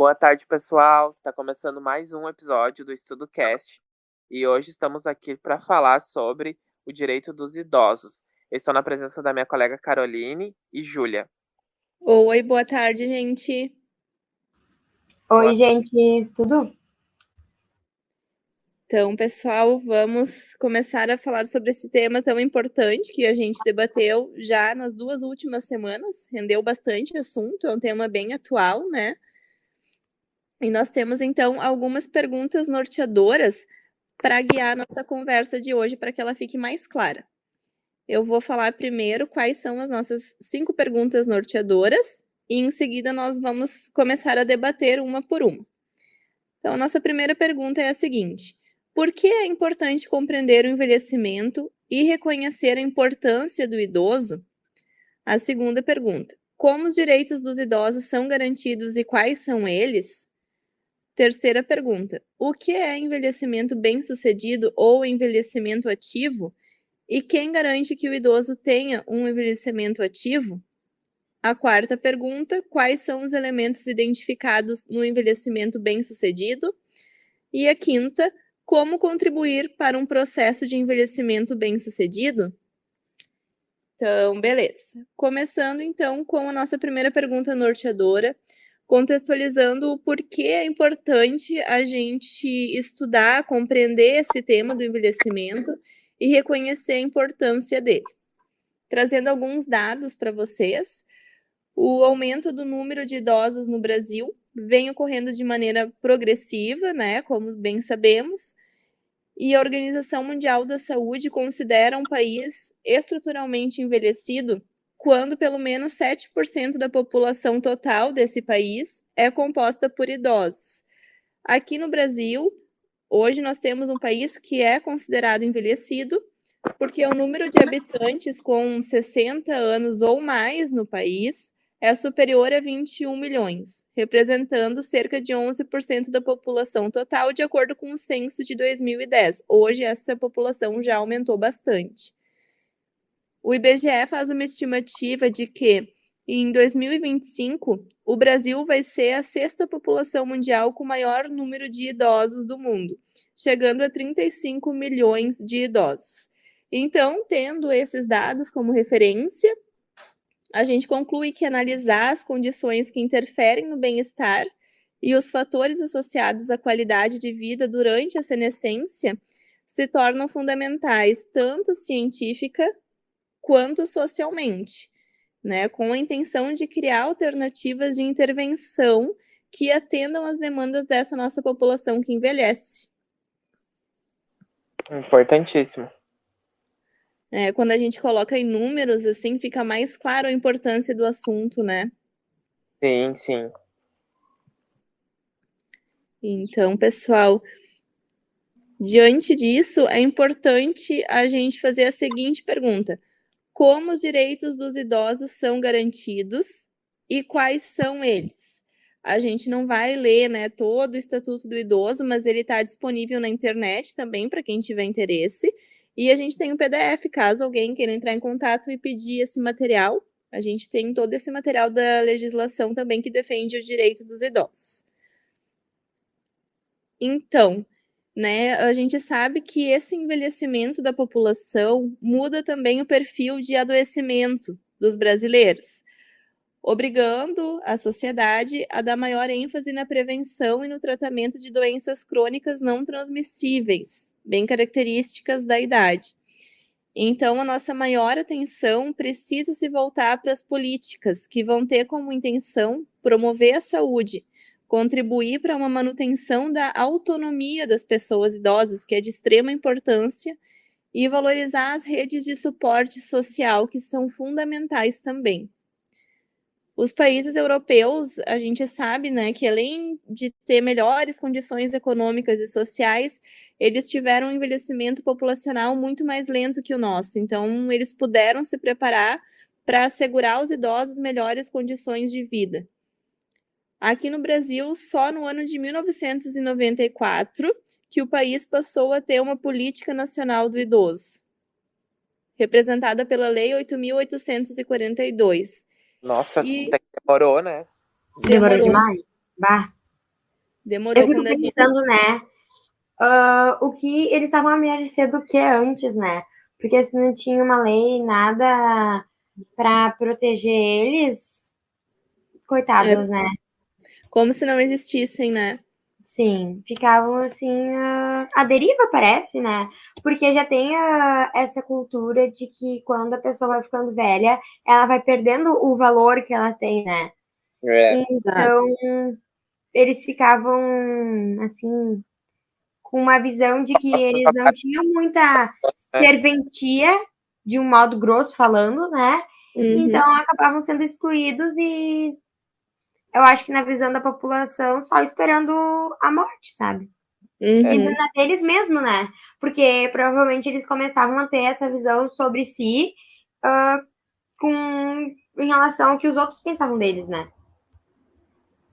Boa tarde, pessoal. Tá começando mais um episódio do EstudoCast e hoje estamos aqui para falar sobre o direito dos idosos. Eu estou na presença da minha colega Caroline e Júlia. Oi, boa tarde, gente. Oi, gente, tudo? Então, pessoal, vamos começar a falar sobre esse tema tão importante que a gente debateu já nas 2 últimas semanas. Rendeu bastante assunto, é um tema bem atual, né? E nós temos, então, algumas perguntas norteadoras para guiar nossa conversa de hoje, para que ela fique mais clara. Eu vou falar primeiro quais são as nossas 5 perguntas norteadoras e, em seguida, nós vamos começar a debater uma por uma. Então, a nossa primeira pergunta é a seguinte: por que é importante compreender o envelhecimento e reconhecer a importância do idoso? A segunda pergunta: como os direitos dos idosos são garantidos e quais são eles? Terceira pergunta: o que é envelhecimento bem-sucedido ou envelhecimento ativo? E quem garante que o idoso tenha um envelhecimento ativo? A quarta pergunta: quais são os elementos identificados no envelhecimento bem-sucedido? E a quinta: como contribuir para um processo de envelhecimento bem-sucedido? Então, beleza. Começando, então, com a nossa primeira pergunta norteadora, contextualizando o porquê é importante a gente estudar, compreender esse tema do envelhecimento e reconhecer a importância dele. Trazendo alguns dados para vocês, o aumento do número de idosos no Brasil vem ocorrendo de maneira progressiva, né, como bem sabemos, e a Organização Mundial da Saúde considera um país estruturalmente envelhecido quando pelo menos 7% da população total desse país é composta por idosos. Aqui no Brasil, hoje nós temos um país que é considerado envelhecido porque o número de habitantes com 60 anos ou mais no país é superior a 21 milhões, representando cerca de 11% da população total, de acordo com o censo de 2010. Hoje, essa população já aumentou bastante. O IBGE faz uma estimativa de que, em 2025, o Brasil vai ser a 6ª população mundial com maior número de idosos do mundo, chegando a 35 milhões de idosos. Então, tendo esses dados como referência, a gente conclui que analisar as condições que interferem no bem-estar e os fatores associados à qualidade de vida durante a senescência se tornam fundamentais, tanto científica quanto socialmente, né, com a intenção de criar alternativas de intervenção que atendam às demandas dessa nossa população que envelhece. Importantíssimo. Quando a gente coloca em números, assim, fica mais claro a importância do assunto, né? Sim, sim. Então, pessoal, diante disso, é importante a gente fazer a seguinte pergunta: como os direitos dos idosos são garantidos e quais são eles? A gente não vai ler, né, todo o Estatuto do Idoso, mas ele está disponível na internet também para quem tiver interesse. E a gente tem um PDF, caso alguém queira entrar em contato e pedir esse material. A gente tem todo esse material da legislação também que defende o direito dos idosos. Então, né, a gente sabe que esse envelhecimento da população muda também o perfil de adoecimento dos brasileiros, obrigando a sociedade a dar maior ênfase na prevenção e no tratamento de doenças crônicas não transmissíveis, bem características da idade. Então, a nossa maior atenção precisa se voltar para as políticas que vão ter como intenção promover a saúde, contribuir para uma manutenção da autonomia das pessoas idosas, que é de extrema importância, e valorizar as redes de suporte social, que são fundamentais também. Os países europeus, a gente sabe, né, que além de ter melhores condições econômicas e sociais, eles tiveram um envelhecimento populacional muito mais lento que o nosso. Então, eles puderam se preparar para assegurar aos idosos melhores condições de vida. Aqui no Brasil, só no ano de 1994, que o país passou a ter uma política nacional do idoso, representada pela Lei 8.842. Nossa, até que demorou, né? Demorou demais? Bah. Demorou Eu fico quando a gente... pensando, né? O que eles estavam a mercê do que antes, né? Porque se não tinha uma lei, nada para proteger eles, coitados, né? Como se não existissem, né? Sim, ficavam assim, à deriva, parece, né? Porque já tem essa cultura de que quando a pessoa vai ficando velha, ela vai perdendo o valor que ela tem, né? É, Então, eles ficavam, assim, com uma visão de que as eles pessoas não tinham muita né? serventia, de um modo grosso falando, né? Então, Uhum. acabavam sendo excluídos e eu acho que na visão da população, só esperando a morte, sabe? E Uhum. na deles mesmo, né? Porque provavelmente eles começavam a ter essa visão sobre si com, em relação ao que os outros pensavam deles, né?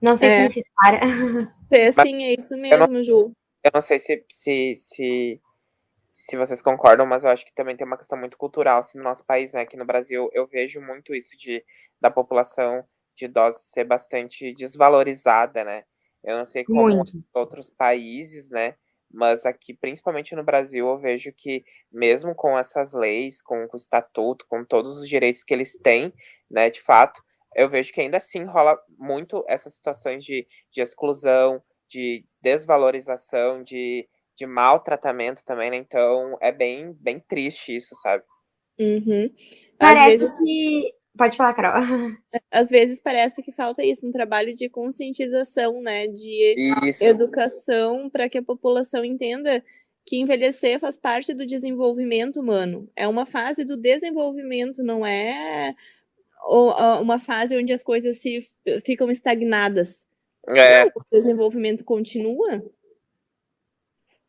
Não sei se É, me fiz clara. Mas sim, é isso eu não, mesmo, Ju. eu não sei se vocês concordam, mas eu acho que também tem uma questão muito cultural assim, no nosso país, né? Aqui no Brasil, eu vejo muito isso da população de idosos ser bastante desvalorizada, né? Eu não sei como Muito. em outros países, né? Mas aqui, principalmente no Brasil, eu vejo que mesmo com essas leis, com o estatuto, com todos os direitos que eles têm, né, de fato, eu vejo que ainda assim rola muito essas situações de exclusão, de desvalorização, de maltratamento também, né? Então é bem triste isso, sabe? Uhum. Parece que. Pode falar, Carol. Às vezes parece que falta isso, um trabalho de conscientização, né? De Isso, educação para que a população entenda que envelhecer faz parte do desenvolvimento humano. É uma fase do desenvolvimento, não é uma fase onde as coisas ficam estagnadas. Não, é, o desenvolvimento continua.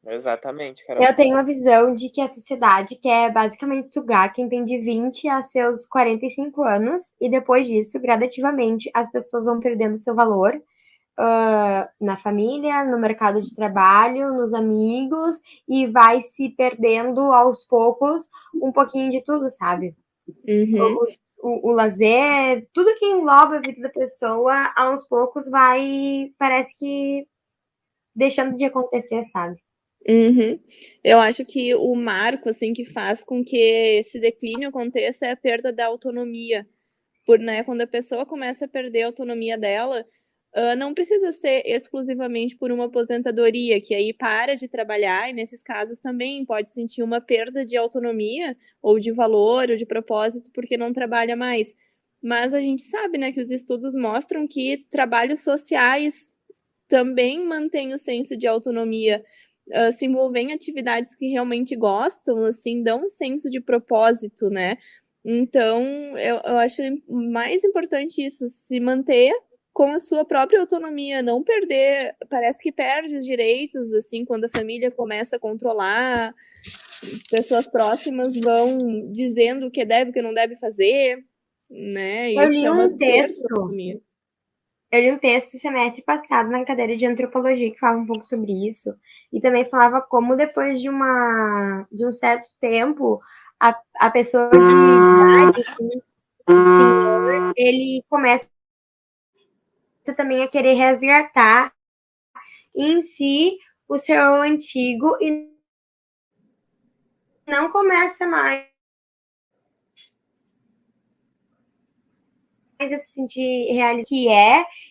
exatamente, Carol. Eu tenho uma visão de que a sociedade quer basicamente sugar quem tem de 20 a seus 45 anos, e depois disso, gradativamente, as pessoas vão perdendo seu valor na família, no mercado de trabalho, nos amigos, e vai se perdendo aos poucos um pouquinho de tudo, sabe? Uhum. O lazer, tudo que engloba a vida da pessoa, aos poucos vai, parece que deixando de acontecer, sabe? Uhum. Eu acho que o marco, assim, que faz com que esse declínio aconteça é a perda da autonomia. Né, quando a pessoa começa a perder a autonomia dela, não precisa ser exclusivamente por uma aposentadoria, que aí para de trabalhar, e nesses casos também pode sentir uma perda de autonomia, ou de valor, ou de propósito, porque não trabalha mais. Mas a gente sabe, né, que os estudos mostram que trabalhos sociais também mantêm o senso de autonomia. Se envolver em atividades que realmente gostam, assim, dão um senso de propósito, né? Então, eu acho mais importante isso, se manter com a sua própria autonomia, não perder. Parece que perde os direitos, assim, quando a família começa a controlar, pessoas próximas vão dizendo o que deve e o que não deve fazer, né? Eu Isso li é uma um perda de texto autonomia. Eu li um texto semestre passado na cadeira de antropologia que falava um pouco sobre isso. E também falava como depois de um certo tempo, a pessoa de idade, assim, o senhor, ele começa também a querer resgatar em si o seu antigo e não começa mais a se sentir realizado que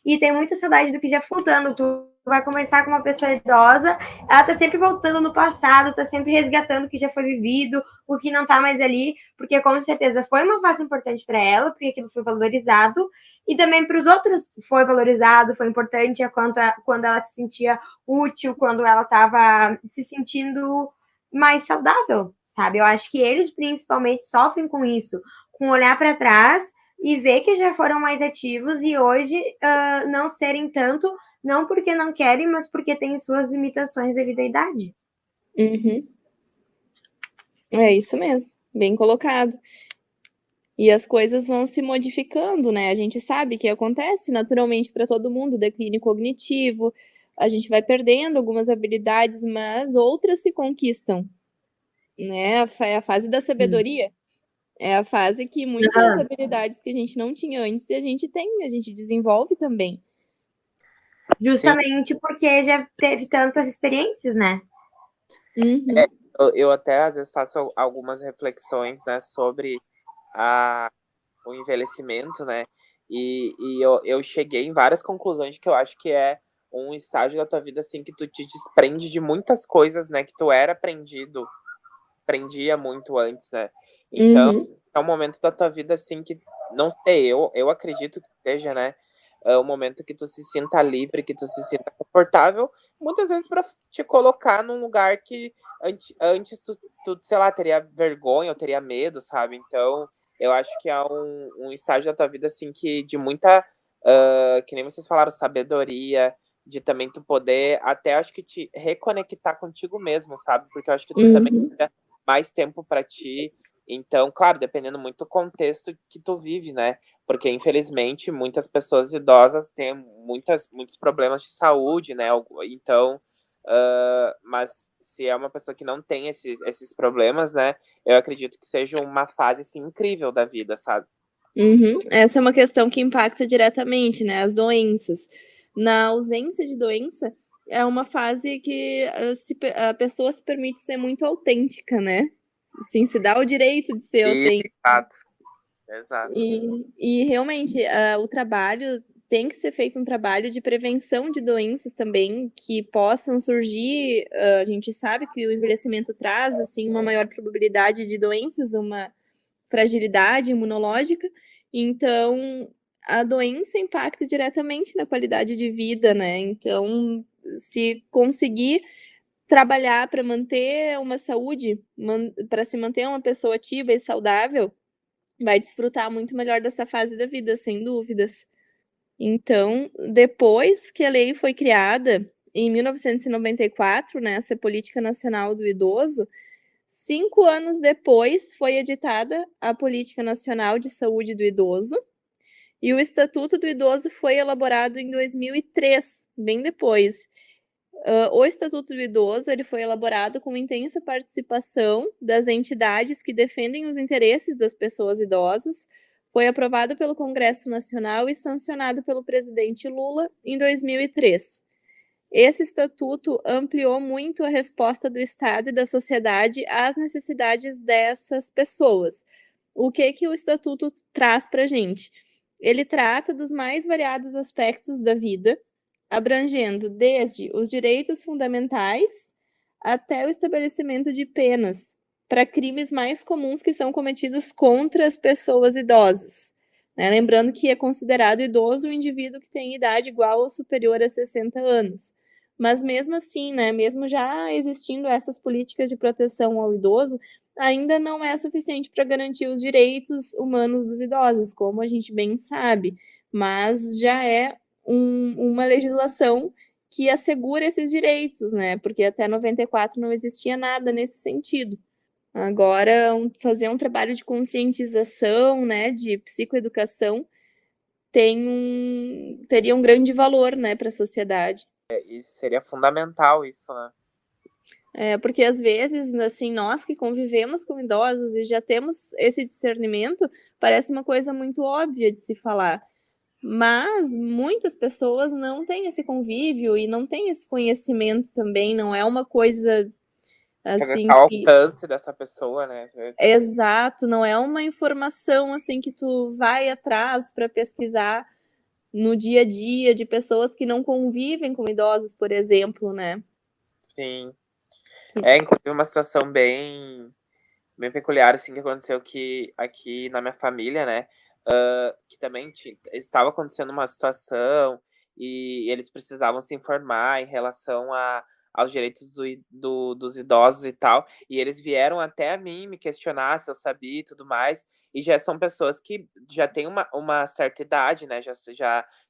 e tem muita saudade do que já foi voltando. Tu vai conversar com uma pessoa idosa, ela tá sempre voltando no passado, tá sempre resgatando o que já foi vivido, o que não tá mais ali, porque com certeza foi uma fase importante para ela, porque aquilo foi valorizado, e também para os outros foi valorizado, foi importante quando ela se sentia útil, quando ela estava se sentindo mais saudável, sabe? Eu acho que eles principalmente sofrem com isso, com olhar para trás e ver que já foram mais ativos e hoje não serem tanto, não porque não querem, mas porque têm suas limitações devido à idade. Uhum. É isso mesmo, bem colocado. E as coisas vão se modificando, né? A gente sabe que acontece naturalmente para todo mundo, declínio cognitivo, a gente vai perdendo algumas habilidades, mas outras se conquistam, né? É a fase da sabedoria. É a fase que muitas habilidades que a gente não tinha antes, a gente tem, a gente desenvolve também. Justamente porque já teve tantas experiências, né? Uhum. Eu até às vezes faço algumas reflexões, né, sobre o envelhecimento, né? E eu cheguei em várias conclusões de que eu acho que é um estágio da tua vida, assim, que tu te desprende de muitas coisas, né? Que tu aprendia muito antes, né? Então, é um momento da tua vida, assim, que, não sei, eu acredito que seja, né? É um momento que tu se sinta livre, que tu se sinta confortável, muitas vezes para te colocar num lugar que antes tu, sei lá, teria vergonha ou teria medo, sabe? Então, eu acho que é um estágio da tua vida, assim, que de muita, que nem vocês falaram, sabedoria, de também tu poder até, acho que te reconectar contigo mesmo, sabe? Porque eu acho que tu também teria mais tempo para ti. Então, claro, dependendo muito do contexto que tu vive, né? Porque, infelizmente, muitas pessoas idosas têm muitos problemas de saúde, né? Então, mas se é uma pessoa que não tem esses problemas, né? Eu acredito que seja uma fase, assim, incrível da vida, sabe? Essa é uma questão que impacta diretamente, né? As doenças. Na ausência de doença, é uma fase que a pessoa se permite ser muito autêntica, né? Assim, se dá o direito de ser autêntica. Exato. E realmente, o trabalho tem que ser feito um trabalho de prevenção de doenças também que possam surgir. A gente sabe que o envelhecimento traz assim uma maior probabilidade de doenças, uma fragilidade imunológica. Então, a doença impacta diretamente na qualidade de vida, né? Então, se conseguir trabalhar para manter uma saúde, para se manter uma pessoa ativa e saudável, vai desfrutar muito melhor dessa fase da vida, sem dúvidas. Então, depois que a lei foi criada, em 1994, né, essa Política Nacional do Idoso, 5 anos depois foi editada a Política Nacional de Saúde do Idoso, e o Estatuto do Idoso foi elaborado em 2003, bem depois. O Estatuto do Idoso ele foi elaborado com intensa participação das entidades que defendem os interesses das pessoas idosas. Foi aprovado pelo Congresso Nacional e sancionado pelo presidente Lula em 2003. Esse estatuto ampliou muito a resposta do Estado e da sociedade às necessidades dessas pessoas. O que o estatuto traz para a gente? Ele trata dos mais variados aspectos da vida, abrangendo desde os direitos fundamentais até o estabelecimento de penas para crimes mais comuns que são cometidos contra as pessoas idosas. Né? Lembrando que é considerado idoso o indivíduo que tem idade igual ou superior a 60 anos. Mas mesmo assim, né, mesmo já existindo essas políticas de proteção ao idoso, ainda não é suficiente para garantir os direitos humanos dos idosos, como a gente bem sabe, mas já é uma legislação que assegura esses direitos, né? Porque até 94 não existia nada nesse sentido. Agora, fazer um trabalho de conscientização, né, de psicoeducação, teria um grande valor, né, para a sociedade. E seria fundamental isso, né? Porque às vezes, assim, nós que convivemos com idosos e já temos esse discernimento, parece uma coisa muito óbvia de se falar. Mas muitas pessoas não têm esse convívio e não têm esse conhecimento também, não é uma coisa assim ao alcance dessa pessoa, né? Exato, não é uma informação assim que tu vai atrás para pesquisar no dia a dia de pessoas que não convivem com idosos, por exemplo, né? Sim. Inclusive uma situação bem peculiar, assim, que aconteceu aqui na minha família, né? Que também estava acontecendo uma situação e eles precisavam se informar em relação aos direitos dos idosos e tal. E eles vieram até a mim me questionar se eu sabia e tudo mais. E já são pessoas que já têm uma certa idade, né?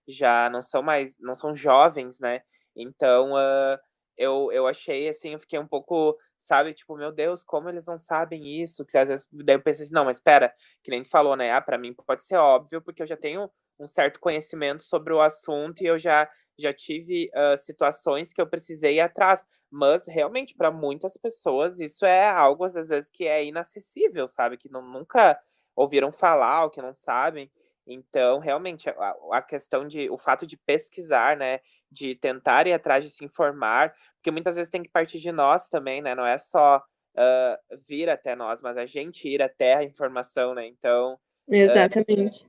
Já não são jovens, né? Então, eu achei, assim, eu fiquei um pouco, sabe, tipo, meu Deus, como eles não sabem isso? Que às vezes, daí eu pensei assim, não, mas espera, que nem tu falou, né? Pra mim pode ser óbvio, porque eu já tenho um certo conhecimento sobre o assunto e eu já tive situações que eu precisei ir atrás. Mas, realmente, para muitas pessoas, isso é algo, às vezes, que é inacessível, sabe? Que nunca ouviram falar ou que não sabem. Então, realmente, a questão o fato de pesquisar, né, de tentar ir atrás de se informar, porque muitas vezes tem que partir de nós também, né, não é só, vir até nós, mas a gente ir até a informação, né, então, Exatamente.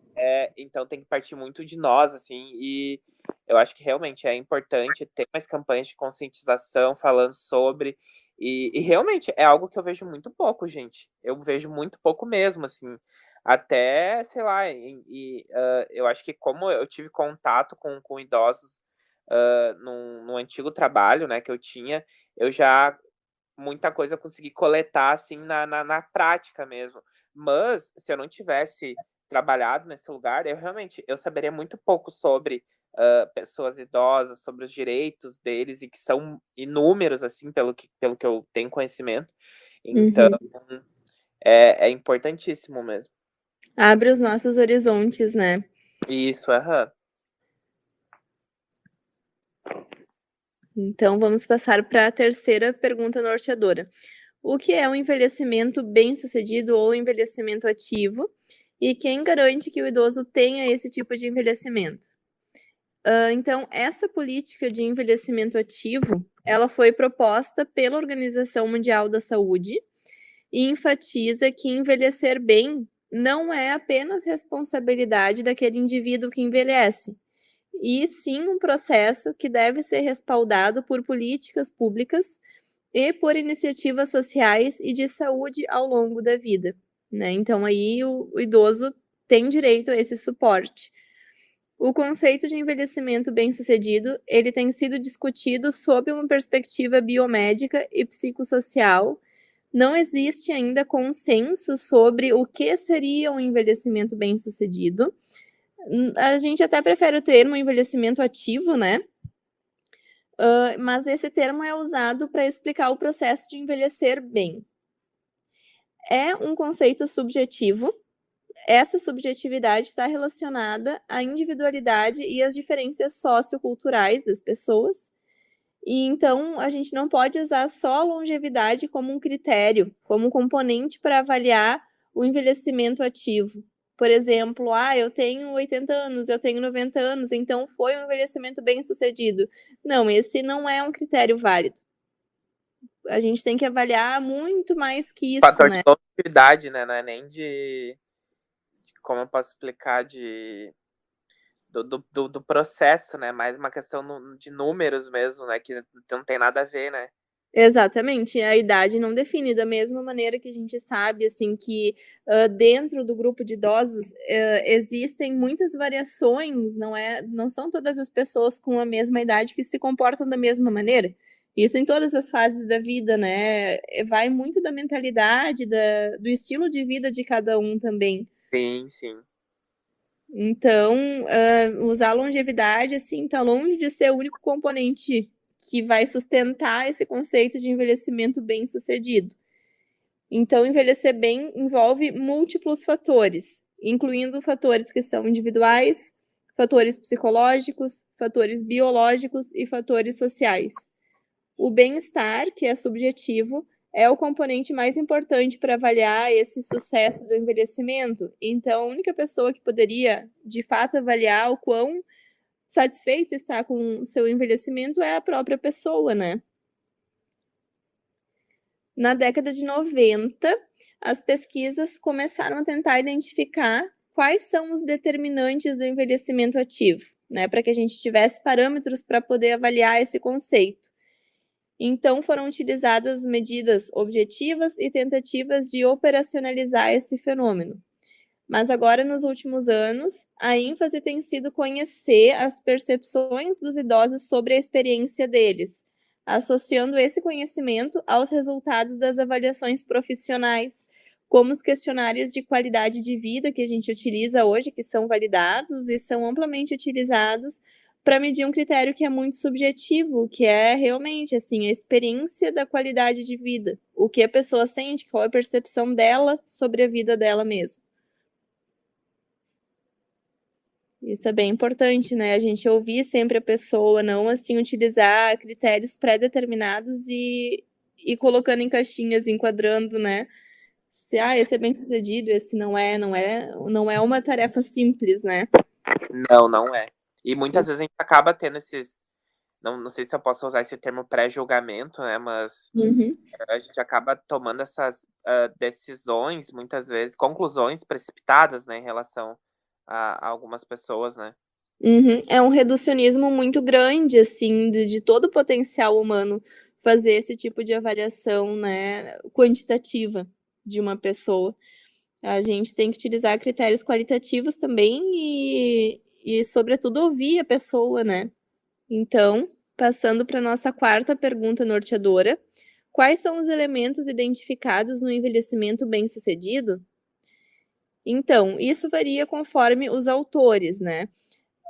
então tem que partir muito de nós, assim, e eu acho que realmente é importante ter mais campanhas de conscientização falando sobre, e realmente é algo que eu vejo muito pouco, gente. Eu vejo muito pouco mesmo, assim. Até, sei lá, eu acho que como eu tive contato com idosos num antigo trabalho, né, que eu tinha, eu já muita coisa eu consegui coletar, assim, na prática mesmo. Mas, se eu não tivesse trabalhado nesse lugar, eu saberia muito pouco sobre, pessoas idosas, sobre os direitos deles, e que são inúmeros, assim, pelo que eu tenho conhecimento. Então, Uhum. é importantíssimo mesmo. Abre os nossos horizontes, né? Isso, aham. Então, vamos passar para a terceira pergunta norteadora. O que é um envelhecimento bem-sucedido ou envelhecimento ativo? E quem garante que o idoso tenha esse tipo de envelhecimento? Então, essa política de envelhecimento ativo, ela foi proposta pela Organização Mundial da Saúde e enfatiza que envelhecer bem não é apenas responsabilidade daquele indivíduo que envelhece, e sim um processo que deve ser respaldado por políticas públicas e por iniciativas sociais e de saúde ao longo da vida, né? Então aí o idoso tem direito a esse suporte. O conceito de envelhecimento bem-sucedido, ele tem sido discutido sob uma perspectiva biomédica e psicossocial. Não existe ainda consenso sobre o que seria um envelhecimento bem-sucedido. A gente até prefere o termo envelhecimento ativo, né? Mas esse termo é usado para explicar o processo de envelhecer bem. É um conceito subjetivo. Essa subjetividade está relacionada à individualidade e às diferenças socioculturais das pessoas. E então a gente não pode usar só a longevidade como um critério, como um componente para avaliar o envelhecimento ativo. Por exemplo, eu tenho 80 anos, eu tenho 90 anos, então foi um envelhecimento bem-sucedido. Não, esse não é um critério válido. A gente tem que avaliar muito mais que isso, Fator de né? longevidade, né, não é nem como eu posso explicar, do processo, né, mais uma questão de números mesmo, né, que não tem nada a ver, né. Exatamente, a idade não define, da mesma maneira que a gente sabe, assim, que, dentro do grupo de idosos, existem muitas variações, não são todas as pessoas com a mesma idade que se comportam da mesma maneira. Isso em todas as fases da vida, né, vai muito da mentalidade, do estilo de vida de cada um também. Sim, sim. Então, usar a longevidade, assim, tá longe de ser o único componente que vai sustentar esse conceito de envelhecimento bem-sucedido. Então, envelhecer bem envolve múltiplos fatores, incluindo fatores que são individuais, fatores psicológicos, fatores biológicos e fatores sociais. O bem-estar, que é subjetivo, é o componente mais importante para avaliar esse sucesso do envelhecimento. Então, a única pessoa que poderia, de fato, avaliar o quão satisfeito está com o seu envelhecimento é a própria pessoa, né? Na década de 90, as pesquisas começaram a tentar identificar quais são os determinantes do envelhecimento ativo, né? Para que a gente tivesse parâmetros para poder avaliar esse conceito. Então, foram utilizadas medidas objetivas e tentativas de operacionalizar esse fenômeno. Mas agora, nos últimos anos, a ênfase tem sido conhecer as percepções dos idosos sobre a experiência deles, associando esse conhecimento aos resultados das avaliações profissionais, como os questionários de qualidade de vida que a gente utiliza hoje, que são validados e são amplamente utilizados para medir um critério que é muito subjetivo, que é realmente assim a experiência da qualidade de vida, o que a pessoa sente, qual é a percepção dela sobre a vida dela mesma. Isso é bem importante, né? A gente ouvir sempre a pessoa, não assim utilizar critérios pré-determinados e colocando em caixinhas, enquadrando, né? esse é bem sucedido, esse não é uma tarefa simples, né? Não é. E muitas vezes a gente acaba tendo esses, não sei se eu posso usar esse termo pré-julgamento, né, mas a gente acaba tomando essas decisões, muitas vezes, conclusões precipitadas, né, em relação a algumas pessoas, né. É um reducionismo muito grande, assim, de todo o potencial humano fazer esse tipo de avaliação, né, quantitativa de uma pessoa. A gente tem que utilizar critérios qualitativos também e sobretudo, ouvir a pessoa, né. Então, passando para nossa quarta pergunta norteadora: quais são os elementos identificados no envelhecimento bem-sucedido? Então, isso varia conforme os autores, né.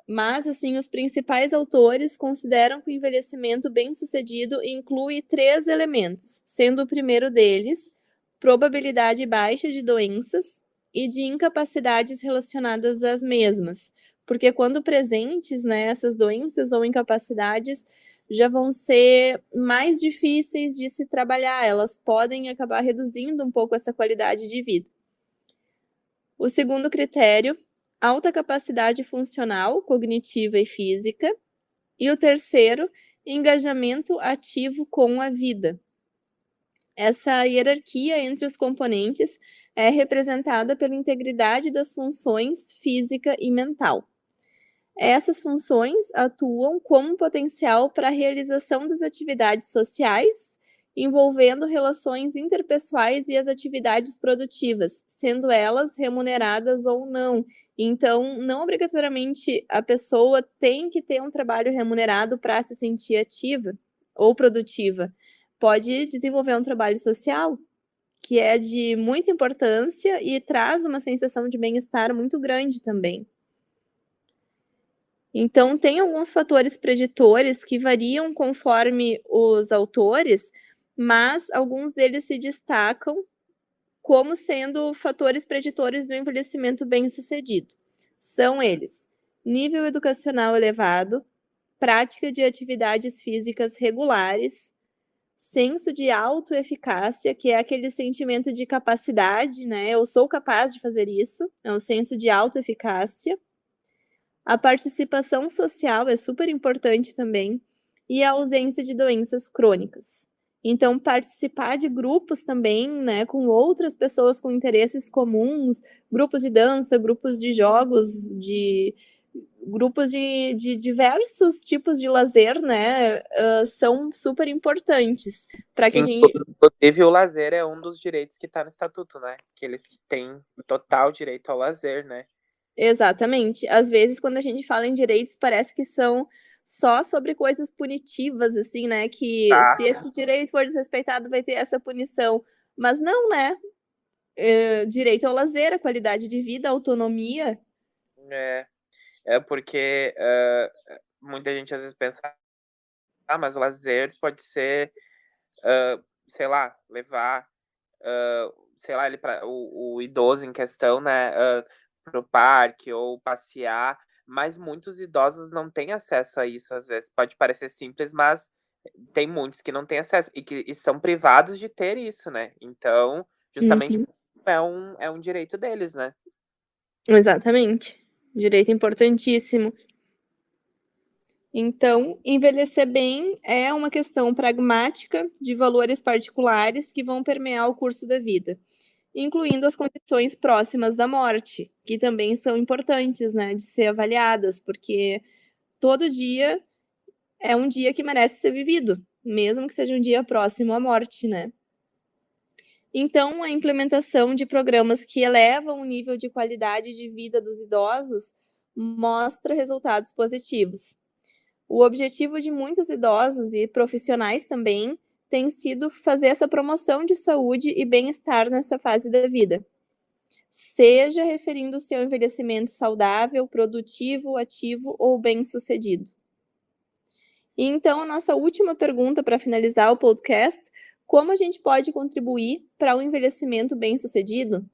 Mas, assim, os principais autores consideram que o envelhecimento bem-sucedido inclui 3 elementos, sendo o primeiro deles probabilidade baixa de doenças e de incapacidades relacionadas às mesmas. Porque quando presentes, né, essas doenças ou incapacidades já vão ser mais difíceis de se trabalhar, elas podem acabar reduzindo um pouco essa qualidade de vida. O segundo critério, alta capacidade funcional, cognitiva e física. E o terceiro, engajamento ativo com a vida. Essa hierarquia entre os componentes é representada pela integridade das funções física e mental. Essas funções atuam como potencial para a realização das atividades sociais, envolvendo relações interpessoais e as atividades produtivas, sendo elas remuneradas ou não. Então, não obrigatoriamente a pessoa tem que ter um trabalho remunerado para se sentir ativa ou produtiva. Pode desenvolver um trabalho social, que é de muita importância e traz uma sensação de bem-estar muito grande também. Então, tem alguns fatores preditores que variam conforme os autores, mas alguns deles se destacam como sendo fatores preditores do envelhecimento bem-sucedido. São eles: nível educacional elevado, prática de atividades físicas regulares, senso de autoeficácia, que é aquele sentimento de capacidade, né? Eu sou capaz de fazer isso, é um senso de autoeficácia. A participação social é super importante também, e a ausência de doenças crônicas. Então, participar de grupos também, né, com outras pessoas com interesses comuns, grupos de dança, grupos de jogos, grupos de diversos tipos de lazer, né, são super importantes para que a gente... Inclusive, o lazer é um dos direitos que está no estatuto, né? Que eles têm total direito ao lazer, né? Exatamente. Às vezes, quando a gente fala em direitos, parece que são só sobre coisas punitivas, assim, né? Que se esse direito for desrespeitado, vai ter essa punição. Mas não, né? Direito ao lazer, a qualidade de vida, a autonomia. É porque muita gente às vezes pensa, mas o lazer pode ser, sei lá, levar, sei lá, ele o idoso em questão, né, pro parque ou passear, mas muitos idosos não têm acesso a isso, às vezes. Pode parecer simples, mas tem muitos que não têm acesso e são privados de ter isso, né. Então, justamente é um direito deles, né. Exatamente. Direito importantíssimo. Então, envelhecer bem é uma questão pragmática de valores particulares que vão permear o curso da vida, incluindo as condições próximas da morte, que também são importantes, né, de ser avaliadas, porque todo dia é um dia que merece ser vivido, mesmo que seja um dia próximo à morte, né? Então, a implementação de programas que elevam o nível de qualidade de vida dos idosos mostra resultados positivos. O objetivo de muitos idosos e profissionais também tem sido fazer essa promoção de saúde e bem-estar nessa fase da vida, seja referindo-se ao envelhecimento saudável, produtivo, ativo ou bem-sucedido. E então, a nossa última pergunta para finalizar o podcast: como a gente pode contribuir para um envelhecimento bem-sucedido?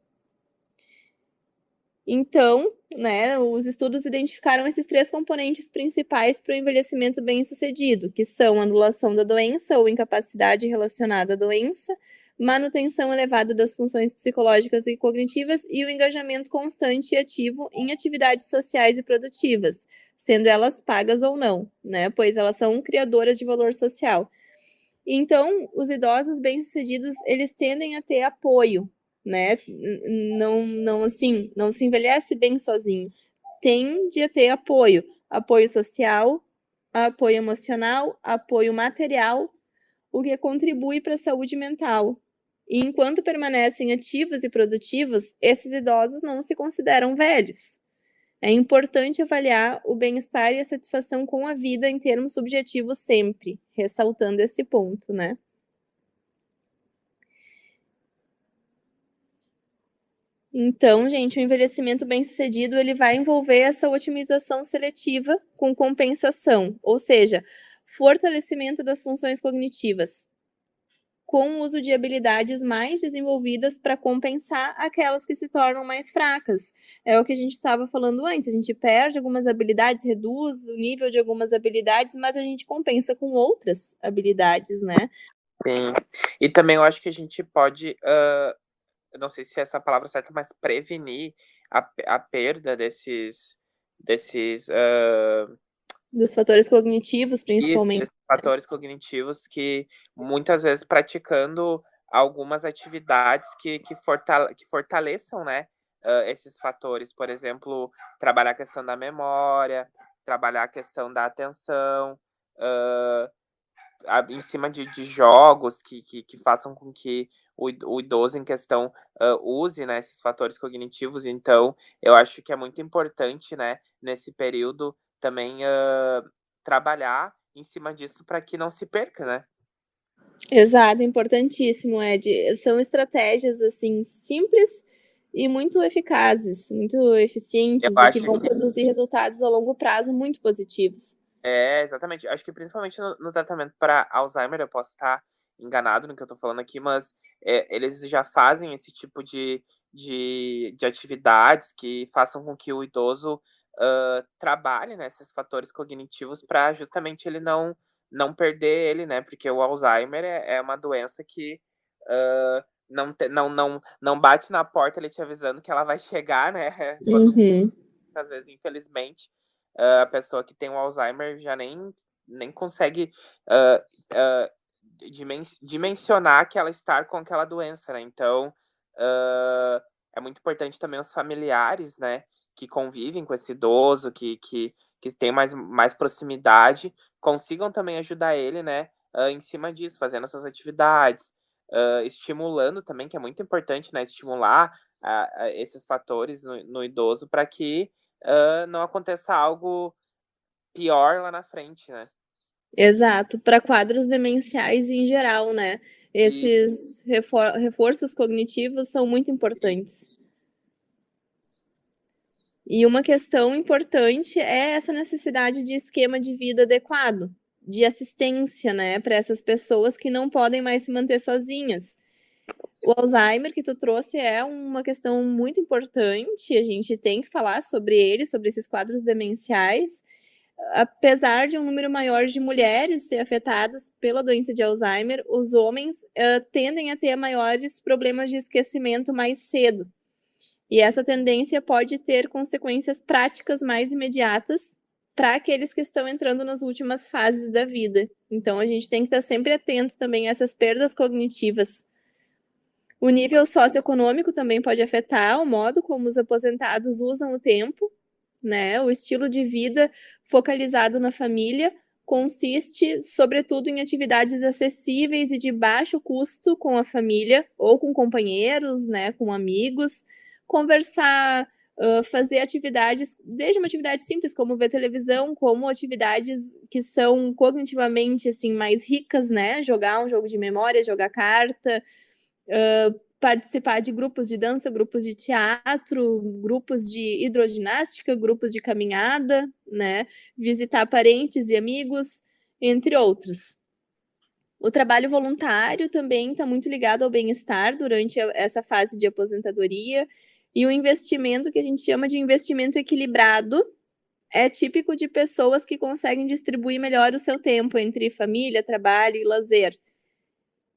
Então, né, os estudos identificaram esses 3 componentes principais para o envelhecimento bem-sucedido, que são a anulação da doença ou incapacidade relacionada à doença, manutenção elevada das funções psicológicas e cognitivas e o engajamento constante e ativo em atividades sociais e produtivas, sendo elas pagas ou não, né, pois elas são criadoras de valor social. Então, os idosos bem-sucedidos, eles tendem a ter apoio, né? Não se envelhece bem sozinho. Tende a ter apoio, apoio social, apoio emocional, apoio material, o que contribui para a saúde mental. E enquanto permanecem ativos e produtivos, esses idosos não se consideram velhos. É importante avaliar o bem-estar e a satisfação com a vida em termos subjetivos sempre, ressaltando esse ponto, né? Então, gente, o envelhecimento bem-sucedido, ele vai envolver essa otimização seletiva com compensação, ou seja, fortalecimento das funções cognitivas, com o uso de habilidades mais desenvolvidas para compensar aquelas que se tornam mais fracas. É o que a gente estava falando antes, a gente perde algumas habilidades, reduz o nível de algumas habilidades, mas a gente compensa com outras habilidades, né? Sim. E também eu acho que a gente pode, eu não sei se é essa palavra certa, mas prevenir a perda desses Dos fatores cognitivos, isso, principalmente. desses fatores cognitivos que muitas vezes praticando algumas atividades que fortaleçam, né, esses fatores. Por exemplo, trabalhar a questão da memória, trabalhar a questão da atenção, em cima de jogos que façam com que o idoso em questão use, né, esses fatores cognitivos. Então, eu acho que é muito importante, né, nesse período também trabalhar em cima disso para que não se perca, né? Exato, importantíssimo, Ed. São estratégias, assim, simples e muito eficazes, muito Eu eficientes e que acho vão que produzir resultados a longo prazo muito positivos. exatamente. Acho que principalmente no tratamento para Alzheimer, eu posso estar enganado no que eu tô falando aqui, mas eles já fazem esse tipo de atividades que façam com que o idoso trabalhe nesses fatores cognitivos para justamente ele não perder ele, né? Porque o Alzheimer é uma doença que não bate na porta ele te avisando que ela vai chegar, né? Quando Uhum. às vezes, infelizmente, a pessoa que tem o Alzheimer já nem consegue dimensionar que ela está com aquela doença, né? Então, é muito importante também os familiares, né, que convivem com esse idoso, que tem mais proximidade, consigam também ajudar ele, né, em cima disso, fazendo essas atividades, estimulando também, que é muito importante, né, estimular esses fatores no idoso para que não aconteça algo pior lá na frente, né? Exato, para quadros demenciais em geral, né? E, Esses reforços cognitivos são muito importantes. E uma questão importante é essa necessidade de esquema de vida adequado, de assistência, né, para essas pessoas que não podem mais se manter sozinhas. O Alzheimer que tu trouxe é uma questão muito importante, a gente tem que falar sobre ele, sobre esses quadros demenciais. Apesar de um número maior de mulheres ser afetadas pela doença de Alzheimer, os homens tendem a ter maiores problemas de esquecimento mais cedo. E essa tendência pode ter consequências práticas mais imediatas para aqueles que estão entrando nas últimas fases da vida. Então, a gente tem que estar sempre atento também a essas perdas cognitivas. O nível socioeconômico também pode afetar o modo como os aposentados usam o tempo, né? O estilo de vida focalizado na família consiste, sobretudo, em atividades acessíveis e de baixo custo com a família ou com companheiros, né? Com amigos, conversar, fazer atividades, desde uma atividade simples como ver televisão, como atividades que são cognitivamente assim mais ricas, né? Jogar um jogo de memória, jogar carta, participar de grupos de dança, grupos de teatro, grupos de hidroginástica, grupos de caminhada, né? Visitar parentes e amigos, entre outros. O trabalho voluntário também está muito ligado ao bem-estar durante essa fase de aposentadoria. E o investimento que a gente chama de investimento equilibrado é típico de pessoas que conseguem distribuir melhor o seu tempo entre família, trabalho e lazer.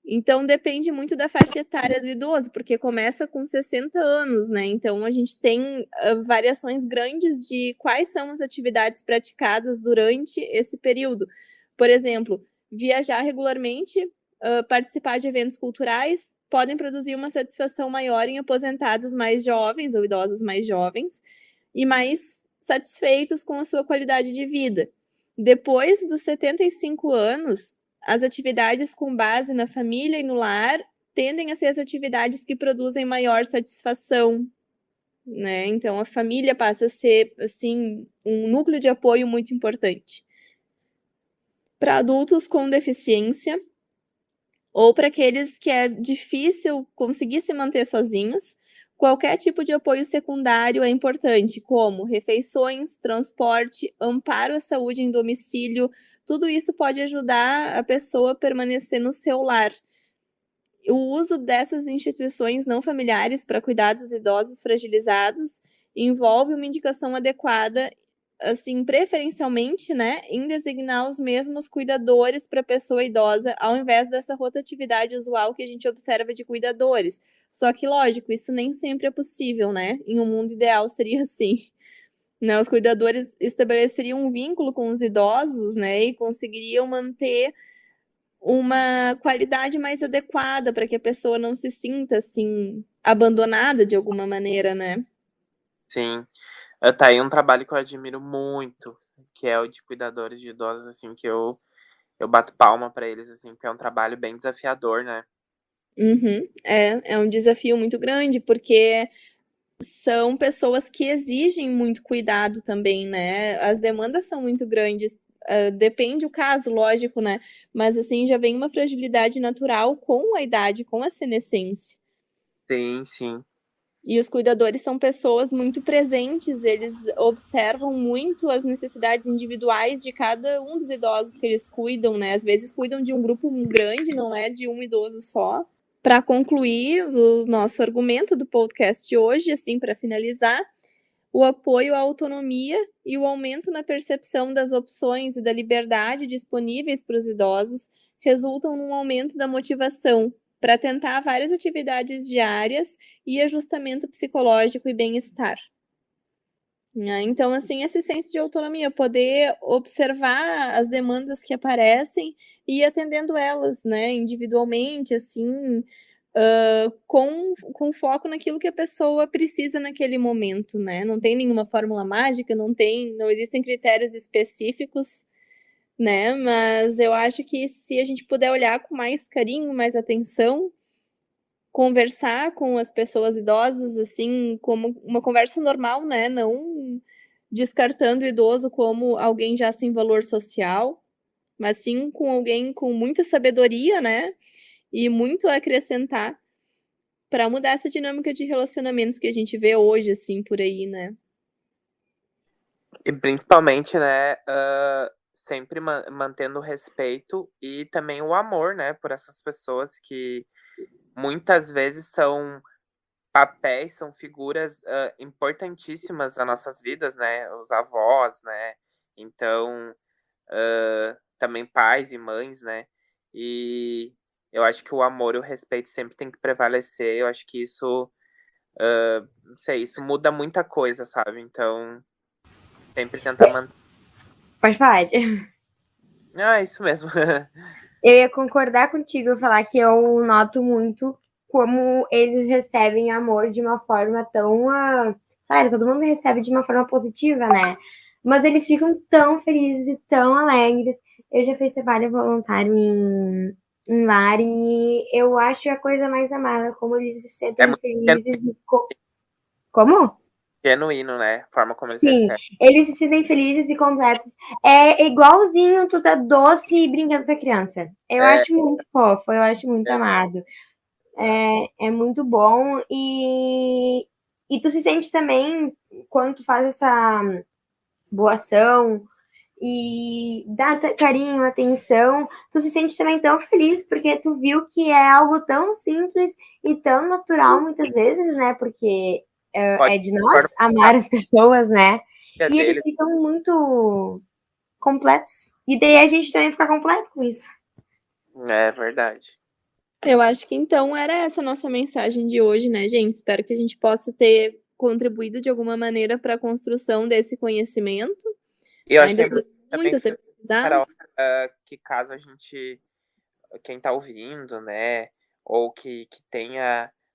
Então, depende muito da faixa etária do idoso, porque começa com 60 anos, né? Então, a gente tem variações grandes de quais são as atividades praticadas durante esse período. Por exemplo, viajar regularmente, participar de eventos culturais, podem produzir uma satisfação maior em aposentados mais jovens ou idosos mais jovens e mais satisfeitos com a sua qualidade de vida. Depois dos 75 anos, as atividades com base na família e no lar tendem a ser as atividades que produzem maior satisfação, né? Então, a família passa a ser, assim, um núcleo de apoio muito importante. Para adultos com deficiência, ou para aqueles que é difícil conseguir se manter sozinhos, qualquer tipo de apoio secundário é importante, como refeições, transporte, amparo à saúde em domicílio. Tudo isso pode ajudar a pessoa a permanecer no seu lar. O uso dessas instituições não familiares para cuidar dos idosos fragilizados envolve uma indicação adequada, assim, preferencialmente, né, em designar os mesmos cuidadores para a pessoa idosa, ao invés dessa rotatividade usual que a gente observa de cuidadores. Só que, lógico, isso nem sempre é possível, né? Em um mundo ideal seria assim. Né, os cuidadores estabeleceriam um vínculo com os idosos, né, e conseguiriam manter uma qualidade mais adequada para que a pessoa não se sinta, assim, abandonada de alguma maneira, né? Sim. Tá aí um trabalho que eu admiro muito, que é o de cuidadores de idosos, assim, que eu bato palma para eles, assim, porque é um trabalho bem desafiador, né? Uhum. É um desafio muito grande, porque são pessoas que exigem muito cuidado também, né? As demandas são muito grandes. Depende o caso, lógico, né? Mas assim, já vem uma fragilidade natural com a idade, com a senescência. Sim, sim. E os cuidadores são pessoas muito presentes, eles observam muito as necessidades individuais de cada um dos idosos que eles cuidam, né? Às vezes cuidam de um grupo grande, não é de um idoso só. Para concluir o nosso argumento do podcast de hoje, assim, para finalizar, o apoio à autonomia e o aumento na percepção das opções e da liberdade disponíveis para os idosos resultam num aumento da motivação para tentar várias atividades diárias e ajustamento psicológico e bem-estar. Então, assim, esse senso de autonomia, poder observar as demandas que aparecem e ir atendendo elas, né, individualmente, assim, com foco naquilo que a pessoa precisa naquele momento, né? Não tem nenhuma fórmula mágica, não existem critérios específicos, né? Mas eu acho que se a gente puder olhar com mais carinho, mais atenção, conversar com as pessoas idosas, assim, como uma conversa normal, né? Não descartando o idoso como alguém já sem valor social, mas sim com alguém com muita sabedoria, né? E muito a acrescentar para mudar essa dinâmica de relacionamentos que a gente vê hoje, assim, por aí, né? E principalmente, né, sempre mantendo o respeito e também o amor, né, por essas pessoas que muitas vezes são papéis, são figuras importantíssimas nas nossas vidas, né? Os avós, né? Então, também pais e mães, né? E eu acho que o amor e o respeito sempre tem que prevalecer. Eu acho que isso, não sei, isso muda muita coisa, sabe? Então, sempre tentar manter. Pode falar. Ah, é isso mesmo. Eu ia concordar contigo e falar que eu noto muito como eles recebem amor de uma forma tão. Claro, todo mundo recebe de uma forma positiva, né? Mas eles ficam tão felizes e tão alegres. Eu já fiz trabalho voluntário em lar e eu acho a coisa mais amada, como eles se É sentem muito felizes e. Como? genuíno, né? A forma como eles Sim, recebem. eles se sentem felizes e completos. É igualzinho tu dar doce e brinquedo pra criança. Eu É, acho muito fofo, eu acho muito é, amado. É muito bom e tu se sente também, quando tu faz essa boa ação e dá carinho, atenção, tu se sente também tão feliz, porque tu viu que é algo tão simples e tão natural muitas vezes, né? Porque é de nós amar as pessoas, né? É E eles ficam muito completos. E daí a gente também fica completo com isso. É verdade. Eu acho que então era essa a nossa mensagem de hoje, né, gente? Espero que a gente possa ter contribuído de alguma maneira para a construção desse conhecimento. E eu acho Ainda que é tem muito a ser pesquisado. Carol, que caso a gente, quem tá ouvindo, né, ou que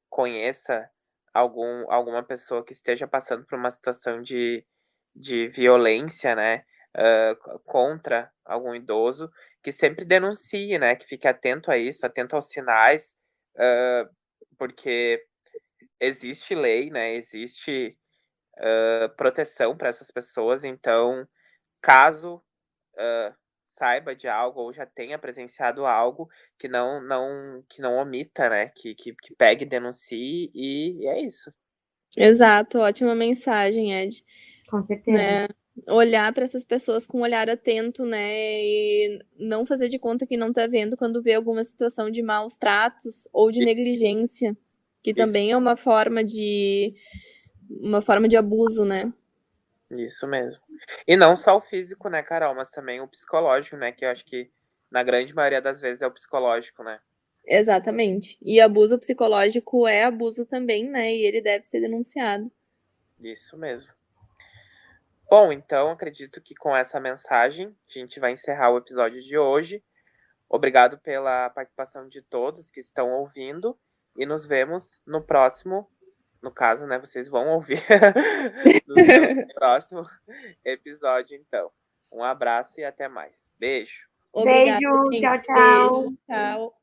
conheça alguma pessoa que esteja passando por uma situação de violência, né, contra algum idoso, que sempre denuncie, né, que fique atento a isso, atento aos sinais, porque existe lei, né, existe proteção para essas pessoas, então, caso saiba de algo ou já tenha presenciado algo, que não omita, né, que pegue e denuncie, e é isso. Exato, ótima mensagem, Ed. Com certeza. Né? Olhar para essas pessoas com um olhar atento, né? E não fazer de conta que não tá vendo quando vê alguma situação de maus tratos ou de negligência, que também é uma forma de abuso, né? Isso mesmo. E não só o físico, né, Carol, mas também o psicológico, né, que eu acho que na grande maioria das vezes é o psicológico, né? Exatamente. E abuso psicológico é abuso também, né? E ele deve ser denunciado. Isso mesmo. Bom, então acredito que com essa mensagem a gente vai encerrar o episódio de hoje. Obrigado pela participação de todos que estão ouvindo e nos vemos no próximo, no caso, né, vocês vão ouvir nos vemos no próximo episódio, então. Um abraço e até mais. Beijo. Obrigada, Beijo, gente. tchau, tchau. Beijo, tchau.